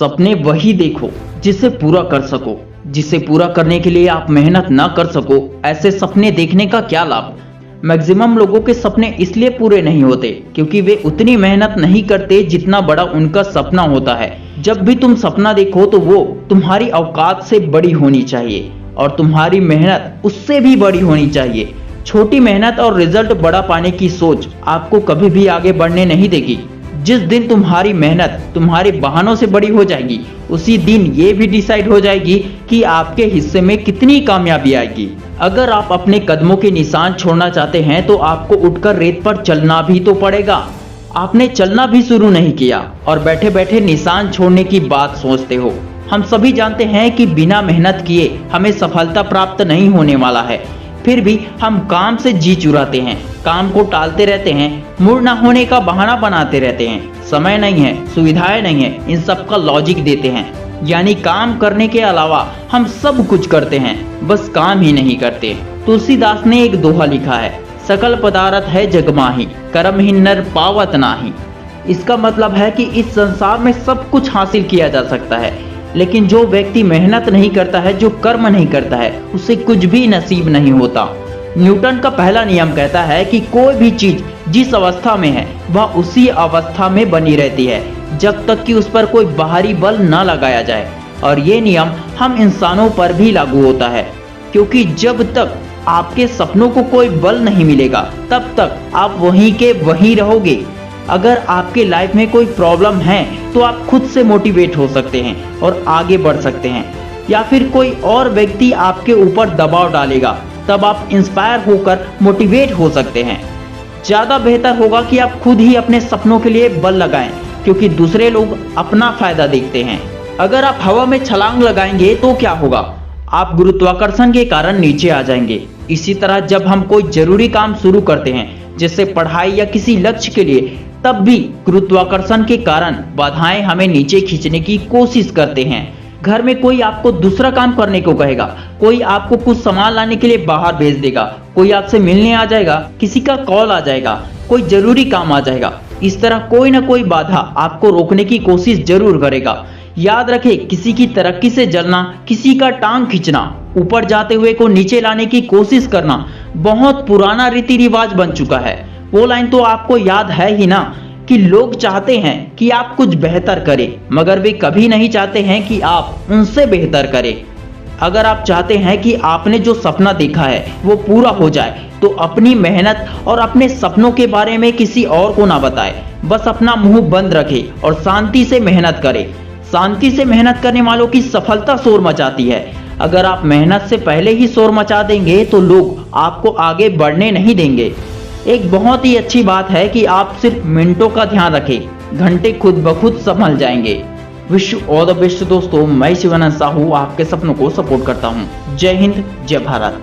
सपने वही देखो जिसे पूरा कर सको। जिसे पूरा करने के लिए आप मेहनत ना कर सको, ऐसे सपने देखने का क्या लाभ। मैक्सिमम लोगों के सपने इसलिए पूरे नहीं होते क्योंकि वे उतनी मेहनत नहीं करते जितना बड़ा उनका सपना होता है। जब भी तुम सपना देखो तो वो तुम्हारी औकात से बड़ी होनी चाहिए और तुम्हारी मेहनत उससे भी बड़ी होनी चाहिए। छोटी मेहनत और रिजल्ट बड़ा पाने की सोच आपको कभी भी आगे बढ़ने नहीं देगी। जिस दिन तुम्हारी मेहनत तुम्हारे बहानों से बड़ी हो जाएगी, उसी दिन ये भी डिसाइड हो जाएगी कि आपके हिस्से में कितनी कामयाबी आएगी। अगर आप अपने कदमों के निशान छोड़ना चाहते हैं तो आपको उठकर रेत पर चलना भी तो पड़ेगा। आपने चलना भी शुरू नहीं किया और बैठे बैठे निशान छोड़ने की बात सोचते हो। हम सभी जानते हैं कि बिना मेहनत किए हमें सफलता प्राप्त नहीं होने वाला है। फिर भी हम काम से जी चुराते हैं, काम को टालते रहते हैं, मूड ना होने का बहाना बनाते रहते हैं। समय नहीं है, सुविधाएं नहीं है, इन सब का लॉजिक देते हैं। यानी काम करने के अलावा हम सब कुछ करते हैं, बस काम ही नहीं करते। तुलसीदास ने एक दोहा लिखा है, सकल पदार्थ है जग माही, कर्म ही नर पावत नाही। इसका मतलब है कि इस संसार में सब कुछ हासिल किया जा सकता है, लेकिन जो व्यक्ति मेहनत नहीं करता है, जो कर्म नहीं करता है, उसे कुछ भी नसीब नहीं होता। न्यूटन का पहला नियम कहता है कि कोई भी चीज जिस अवस्था में है वह उसी अवस्था में बनी रहती है जब तक कि उस पर कोई बाहरी बल न लगाया जाए। और ये नियम हम इंसानों पर भी लागू होता है, क्योंकि जब तक आपके सपनों को कोई बल नहीं मिलेगा तब तक आप वहीं के वहीं रहोगे। अगर आपके लाइफ में कोई प्रॉब्लम है तो आप खुद से मोटिवेट हो सकते हैं और आगे बढ़ सकते हैं, या फिर कोई और व्यक्ति आपके ऊपर दबाव डालेगा, तब आप इंस्पायर होकर मोटिवेट हो सकते हैं। ज़्यादा बेहतर होगा कि आप खुद ही अपने सपनों के लिए बल लगाएं, क्योंकि दूसरे लोग अपना फायदा देखते हैं। अगर आप हवा में छलांग लगाएंगे तो क्या होगा, आप गुरुत्वाकर्षण के कारण नीचे आ जाएंगे। इसी तरह जब हम कोई जरूरी काम शुरू करते हैं, जैसे पढ़ाई या किसी लक्ष्य के लिए, तब भी गुरुत्वाकर्षण के कारण बाधाएं हमें नीचे खींचने की कोशिश करते हैं। घर में कोई आपको दूसरा काम करने को कहेगा, कोई आपको कुछ सामान लाने के लिए बाहर भेज देगा, कोई आपसे मिलने आ जाएगा, किसी का कॉल आ जाएगा, कोई जरूरी काम आ जाएगा। इस तरह कोई ना कोई बाधा आपको रोकने की कोशिश जरूर करेगा। याद रखें, किसी की तरक्की से जलना, किसी का टांग खींचना, ऊपर जाते हुए को नीचे लाने की कोशिश करना बहुत पुराना रीति रिवाज बन चुका है। वो लाइन तो आपको याद है ही ना कि लोग चाहते हैं कि आप कुछ बेहतर करें, मगर वे कभी नहीं चाहते हैं कि आप उनसे बेहतर करें। अगर आप चाहते हैं कि आपने जो सपना देखा है वो पूरा हो जाए, तो अपनी मेहनत और अपने सपनों के बारे में किसी और को ना बताएं। बस अपना मुंह बंद रखें और शांति से मेहनत करें। शांति से मेहनत करने वालों की सफलता शोर मचाती है। अगर आप मेहनत से पहले ही शोर मचा देंगे तो लोग आपको आगे बढ़ने नहीं देंगे। एक बहुत ही अच्छी बात है कि आप सिर्फ मिनटों का ध्यान रखें, घंटे खुद ब खुद संभल जाएंगे। Wish you all the best दोस्तों। मैं शिवानंद साहू आपके सपनों को सपोर्ट करता हूँ। जय हिंद, जय भारत।